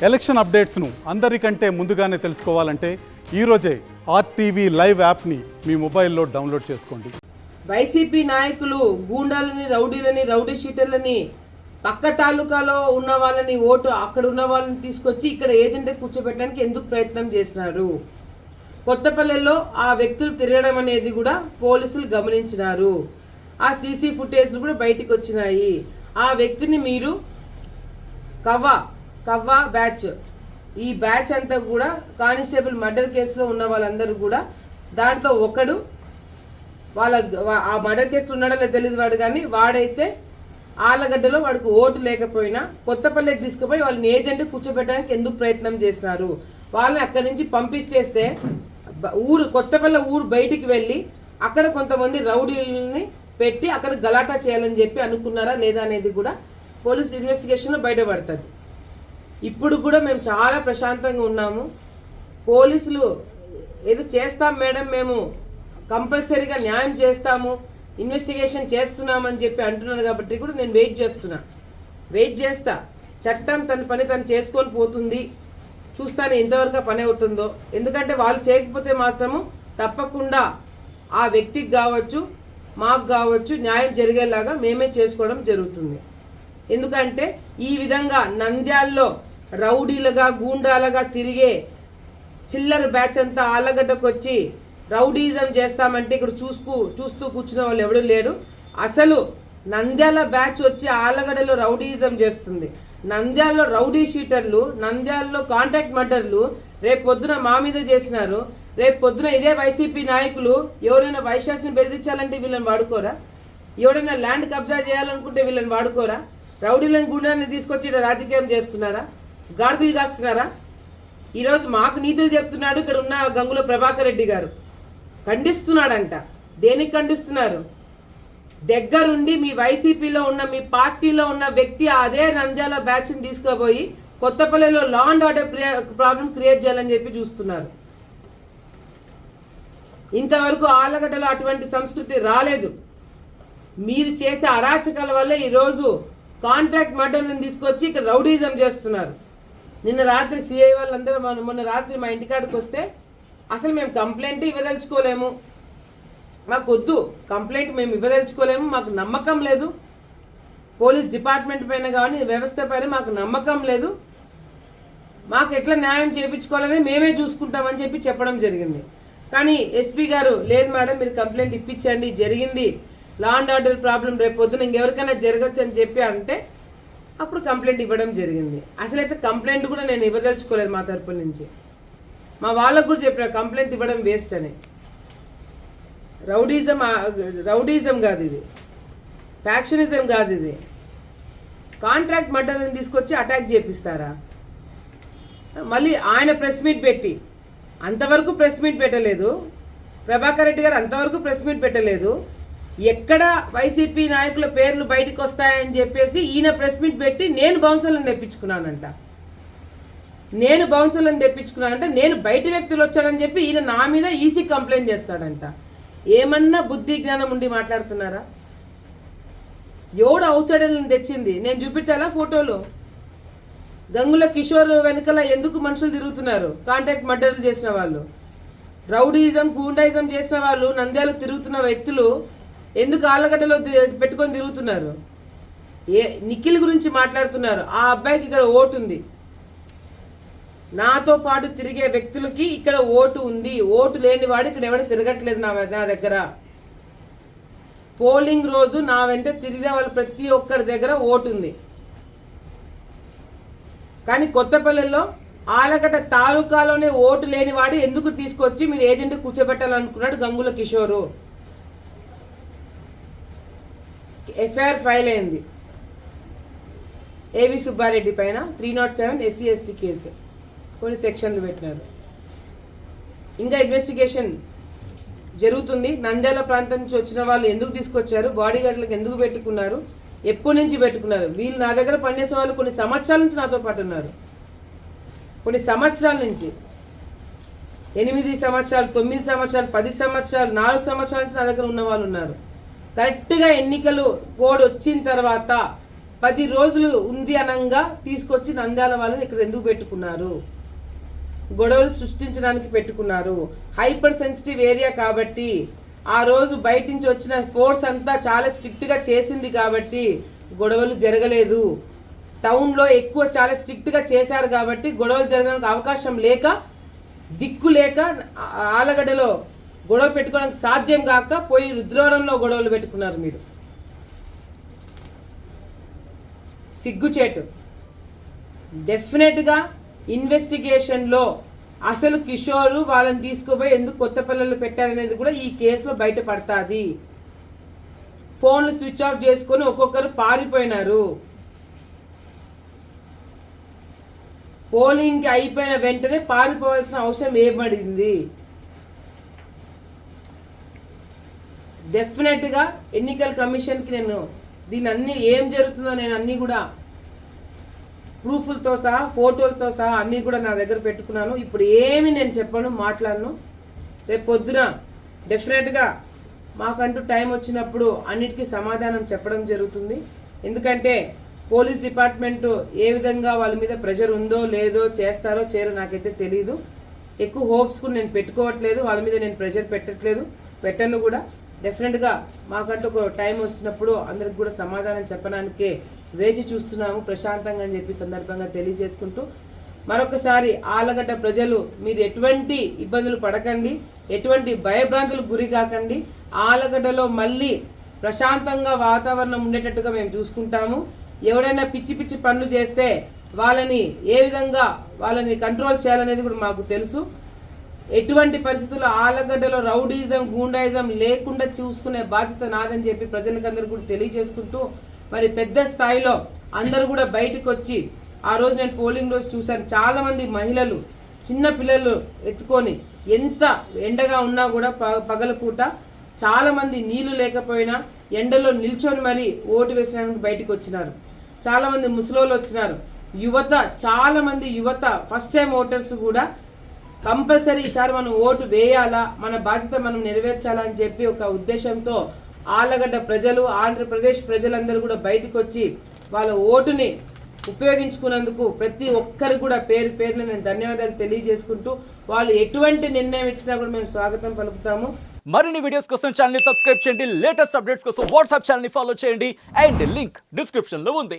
Election అప్డేట్స్ను అందరికంటే ముందుగానే తెలుసుకోవాలంటే ఈరోజే ఆర్టీవీ లైవ్ యాప్ని మీ మొబైల్లో డౌన్లోడ్ చేసుకోండి. వైసీపీ నాయకులు గూండాలని, రౌడీలని, రౌడీ షీటర్లని, పక్క తాలూకాలో ఉన్న వాళ్ళని ఓటు అక్కడ ఉన్న వాళ్ళని తీసుకొచ్చి ఇక్కడ ఏజెంట్ కూర్చోబెట్టడానికి ఎందుకు ప్రయత్నం చేసినారు? కొత్తపల్లెలో ఆ వ్యక్తులు తిరగడం అనేది కూడా పోలీసులు గమనించినారు. ఆ సీసీ ఫుటేజ్ కూడా బయటికి వచ్చినాయి. ఆ వ్యక్తిని మీరు కవ్వా బ్యాచ్, ఈ బ్యాచ్ అంతా కూడా కానిస్టేబుల్ మర్డర్ కేసులో ఉన్న వాళ్ళందరూ కూడా దాంట్లో ఒకడు ఆ మర్డర్ కేసులో ఉన్నాడో లేదో తెలియదు వాడు, కానీ వాడైతే ఆలగడ్డలో వాడికి ఓటు లేకపోయినా కొత్తపల్లికి తీసుకుపోయి వాళ్ళని ఏజెంట్ కూర్చోబెట్టడానికి ఎందుకు ప్రయత్నం చేసినారు? వాళ్ళని అక్కడి నుంచి పంపించేస్తే కొత్తపల్లి ఊరు బయటికి వెళ్ళి అక్కడ కొంతమంది రౌడీలని పెట్టి అక్కడ గలాటా చేయాలని చెప్పి అనుకున్నారా లేదా అనేది కూడా పోలీస్ ఇన్వెస్టిగేషన్లో బయటపడుతుంది. ఇప్పుడు కూడా మేము చాలా ప్రశాంతంగా ఉన్నాము. పోలీసులు ఏదో చేస్తాం మేడం, మేము కంపల్సరీగా న్యాయం చేస్తాము, ఇన్వెస్టిగేషన్ చేస్తున్నామని చెప్పి అంటున్నారు. కాబట్టి కూడా నేను వెయిట్ చేస్తా. చట్టం తన పని తను చేసుకొని పోతుంది. చూస్తాను ఎంతవరకు పని అవుతుందో. ఎందుకంటే వాళ్ళు చేయకపోతే మాత్రము తప్పకుండా ఆ వ్యక్తికి కావచ్చు, మాకు కావచ్చు న్యాయం జరిగేలాగా మేమే చేసుకోవడం జరుగుతుంది. ఎందుకంటే ఈ విధంగా నంద్యాల్లో రౌడీలుగా, గూండాలుగా తిరిగే చిల్లర బ్యాచ్ అంతా ఆలగడ్డకు వచ్చి రౌడీజం చేస్తామంటే ఇక్కడ చూస్తూ కూర్చున్న వాళ్ళు ఎవడూ లేడు. అసలు నంద్యాల బ్యాచ్ వచ్చి ఆలగడ్డలో రౌడీజం చేస్తుంది. నంద్యాలలో రౌడీ షీటర్లు, నంద్యాలలో కాంట్రాక్ట్ మర్డర్లు రేపు పొద్దున మా మీద చేసినారు. రేపు పొద్దున ఇదే వైసీపీ నాయకులు ఎవరైనా వైశాస్ని బెదిరించాలంటే వీళ్ళని వాడుకోరా? ఎవరైనా ల్యాండ్ కబ్జా చేయాలనుకుంటే వీళ్ళని వాడుకోరా? రౌడీలను, గుండాలని తీసుకొచ్చి రాజకీయం చేస్తున్నారా? గాడిదలు కాస్తున్నారా? ఈరోజు మాకు నీతులు చెప్తున్నాడు ఇక్కడ ఉన్న గంగుల ప్రభాకర్ రెడ్డి గారు. ఖండిస్తున్నాడంట. దేనికి ఖండిస్తున్నారు? దగ్గరుండి మీ వైసీపీలో ఉన్న, మీ పార్టీలో ఉన్న వ్యక్తి అదే నంద్యాల బ్యాచ్ని తీసుకుపోయి కొత్తపల్లిలో law and order problem create చేయాలని చెప్పి చూస్తున్నారు. ఇంతవరకు ఆలగడ్డలో అటువంటి సంస్కృతి రాలేదు. మీరు చేసే అరాచకాల వల్ల ఈరోజు కాంట్రాక్ట్ మర్డర్లను తీసుకొచ్చి ఇక్కడ రౌడీజం చేస్తున్నారు. నిన్న రాత్రి సిఐ వాళ్ళందరూ మొన్న రాత్రి మా ఇంటికాడికి వస్తే అసలు మేము కంప్లైంట్ ఇవ్వదలుచుకోలేము, మాకు వద్దు కంప్లైంట్, మేము ఇవ్వదలుచుకోలేము, మాకు నమ్మకం లేదు, పోలీస్ డిపార్ట్మెంట్ పైన కానీ వ్యవస్థ పైన మాకు నమ్మకం లేదు, మాకు ఎట్లా న్యాయం చేయించుకోవాలని మేమే చూసుకుంటామని చెప్పి చెప్పడం జరిగింది. కానీ ఎస్పీ గారు లేదు మేడం మీరు కంప్లైంట్ ఇప్పించండి, జరిగింది లా అండ్ ఆర్డర్ ప్రాబ్లం, రేపు పొద్దున ఇంకెవరికైనా జరగచ్చు అని చెప్పి అంటే అప్పుడు కంప్లైంట్ ఇవ్వడం జరిగింది. అసలైతే కంప్లైంట్ కూడా నేను ఇవ్వదలుచుకోలేదు మా తరపు నుంచి. మా వాళ్ళకు కూడా చెప్పిన కంప్లైంట్ ఇవ్వడం వేస్ట్ అని. రౌడీజం కాదు ఇది, ఫ్యాక్షనిజం కాదు ఇది. కాంట్రాక్ట్ మర్డర్ని తీసుకొచ్చి అటాక్ చేపిస్తారా? మళ్ళీ ఆయన ప్రెస్ మీట్ పెట్టి, అంతవరకు ప్రెస్ మీట్ పెట్టలేదు ప్రభాకర్ రెడ్డి గారు, అంతవరకు ప్రెస్ మీట్ పెట్టలేదు. ఎక్కడ వైసీపీ నాయకుల పేర్లు బయటకు వస్తాయని చెప్పేసి ఈయన ప్రెస్ మీట్ పెట్టి నేను బౌన్సర్లను తెప్పించుకున్నానంట, నేను బయట వ్యక్తులు వచ్చాడని చెప్పి ఈయన నా మీద ఈసీ కంప్లైంట్ చేస్తాడంట. ఏమన్నా బుద్ధి జ్ఞానం ఉండి మాట్లాడుతున్నారా? ఎవడు ఔట్సైడర్లను తెచ్చింది నేను చూపించాలా ఫోటోలు? గంగుల కిషోర్ వెనకాల ఎందుకు మనుషులు తిరుగుతున్నారు? కాంట్రాక్ట్ మర్డర్లు చేసిన వాళ్ళు, రౌడీజం, గూండాయిజం చేసిన వాళ్ళు, నంద్యాలు తిరుగుతున్న వ్యక్తులు ఎందుకు ఆలగడ్డలో పెట్టుకొని తిరుగుతున్నారు? నిఖిల్ గురించి మాట్లాడుతున్నారు. ఆ అబ్బాయికి ఇక్కడ ఓటు ఉంది, నాతో పాటు తిరిగే వ్యక్తులకి ఇక్కడ ఓటు ఉంది. ఓటు లేని వాడు ఇక్కడ ఎవరు తిరగట్లేదు నా దగ్గర. పోలింగ్ రోజు నా వెంట తిరిగిన వాళ్ళు ప్రతి ఒక్కరి దగ్గర ఓటు ఉంది. కానీ కొత్తపల్లిలో ఆలగడ్డ తాలూకాలోనే ఓటు లేని వాడు ఎందుకు తీసుకొచ్చి మీరు ఏజెంట్ కూర్చోబెట్టాలనుకున్నాడు గంగుల కిషోరు. ఎఫ్ఐఆర్ ఫైల్ అయింది ఏవి సుబ్బారెడ్డి పైన 307 SC ST కేసు, కొన్ని సెక్షన్లు పెట్టినారు. ఇంకా ఇన్వెస్టిగేషన్ జరుగుతుంది. నంద్యాల ప్రాంతం నుంచి వచ్చిన వాళ్ళు ఎందుకు తీసుకొచ్చారు, బాడీ గార్డులకు ఎందుకు పెట్టుకున్నారు, ఎప్పటి నుంచి పెట్టుకున్నారు? వీళ్ళు నా దగ్గర పనిచేసే వాళ్ళు కొన్ని సంవత్సరాల నుంచి నాతో పాటు ఉన్నారు. కొన్ని సంవత్సరాల నుంచి 8 సంవత్సరాలు, 9 సంవత్సరాలు, 10 సంవత్సరాలు, 4 సంవత్సరాల నుంచి నా దగ్గర ఉన్న వాళ్ళు ఉన్నారు. కరెక్ట్గా ఎన్నికలు కోడ్ వచ్చిన తర్వాత 10 రోజులు ఉంది అనంగా తీసుకొచ్చి నంద్యాల వాళ్ళని ఇక్కడ ఎందుకు పెట్టుకున్నారు? గొడవలు సృష్టించడానికి పెట్టుకున్నారు. హైపర్ సెన్సిటివ్ ఏరియా కాబట్టి ఆ రోజు బయట నుంచి వచ్చిన ఫోర్స్ అంతా చాలా స్ట్రిక్ట్గా చేసింది కాబట్టి గొడవలు జరగలేదు. టౌన్లో ఎక్కువ చాలా స్ట్రిక్ట్గా చేశారు కాబట్టి గొడవలు జరగడానికి అవకాశం లేక, దిక్కు లేక ఆలగడ్డలో గొడవ పెట్టుకోవడానికి సాధ్యం కాక పోయి రుద్రవరంలో గొడవలు పెట్టుకున్నారు. మీరు సిగ్గుచేటు. డెఫినెట్గా ఇన్వెస్టిగేషన్లో అసలు కిషోరు వాళ్ళని తీసుకుపోయి ఎందుకు కొత్త పిల్లలు పెట్టారనేది కూడా ఈ కేసులో బయటపడుతుంది. ఫోన్లు స్విచ్ ఆఫ్ చేసుకొని ఒక్కొక్కరు పారిపోయినారు. పోలింగ్కి అయిపోయిన వెంటనే పారిపోవాల్సిన అవసరం ఏర్పడింది. డెఫినెట్గా ఎన్నికల కమిషన్కి నేను దీని అన్ని ఏం జరుగుతుందో నేను అన్నీ కూడా ప్రూఫ్లతో సహా, ఫోటోలతో సహా అన్నీ కూడా నా దగ్గర పెట్టుకున్నాను. ఇప్పుడు ఏమి నేను చెప్పను, మాట్లాడను. రేపు పొద్దున డెఫినెట్గా మాకంటూ టైం వచ్చినప్పుడు అన్నిటికీ సమాధానం చెప్పడం జరుగుతుంది. ఎందుకంటే పోలీస్ డిపార్ట్మెంటు ఏ విధంగా వాళ్ళ మీద ప్రెషర్ ఉందో లేదో, చేస్తారో చేయరో నాకైతే తెలీదు. ఎక్కువ హోప్స్ కూడా నేను పెట్టుకోవట్లేదు, వాళ్ళ మీద నేను ప్రెషర్ పెట్టట్లేదు, పెట్టను కూడా. డెఫినెట్గా మాకంటూ ఒక టైం వస్తున్నప్పుడు అందరికి కూడా సమాధానం చెప్పడానికే వేచి చూస్తున్నాము ప్రశాంతంగా అని చెప్పి సందర్భంగా తెలియజేసుకుంటూ, మరొకసారి ఆలగడ్డ ప్రజలు మీరు ఎటువంటి ఇబ్బందులు పడకండి, ఎటువంటి భయభ్రాంతులకు గురి కాకండి. ఆలగడ్డలో మళ్ళీ ప్రశాంతంగా వాతావరణం ఉండేటట్టుగా మేము చూసుకుంటాము. ఎవరైనా పిచ్చి పిచ్చి పనులు చేస్తే వాళ్ళని ఏ విధంగా వాళ్ళని కంట్రోల్ చేయాలనేది కూడా మాకు తెలుసు. ఎటువంటి పరిస్థితుల్లో ఆలగడ్డలో రౌడీజం, గూండాయిజం లేకుండా చూసుకునే బాధ్యత నాదని చెప్పి ప్రజలకందరూ కూడా తెలియజేసుకుంటూ, మరి పెద్ద స్థాయిలో అందరూ కూడా బయటకు వచ్చి, ఆ రోజు నేను పోలింగ్ రోజు చూశాను, చాలామంది మహిళలు చిన్న పిల్లలు ఎత్తుకొని ఎంత ఎండగా ఉన్నా కూడా పగలపూట చాలామంది నీళ్లు లేకపోయినా ఎండలో నిల్చొని మరి ఓటు వేసడానికి బయటకు వచ్చినారు. చాలామంది ముసలోళ్ళు వచ్చినారు. యువత, చాలామంది యువత ఫస్ట్ టైం ఓటర్స్ కూడా కంపల్సరీ ఈసారి మనం ఓటు వేయాలా, మన బాధ్యత మనం నెరవేర్చాలా అని చెప్పి ఒక ఉద్దేశంతో ఆలగడ్డ ప్రజలు, ఆంధ్రప్రదేశ్ ప్రజలందరూ కూడా బయటకు వచ్చి వాళ్ళ ఓటుని ఉపయోగించుకున్నందుకు ప్రతి ఒక్కరు కూడా పేరు పేరున నేను ధన్యవాదాలు తెలియజేసుకుంటూ, వాళ్ళు ఎటువంటి నిర్ణయం ఇచ్చినా కూడా మేము స్వాగతం పలుకుతాము. మరిన్ని వీడియోస్ కోసం ఛానల్ ని సబ్స్క్రైబ్ చేయండి, లేటెస్ట్ అప్డేట్స్ కోసం వాట్సాప్ ఛానల్ ని ఫాలో చేయండి, అండ్ లింక్ డిస్క్రిప్షన్ లో ఉంది.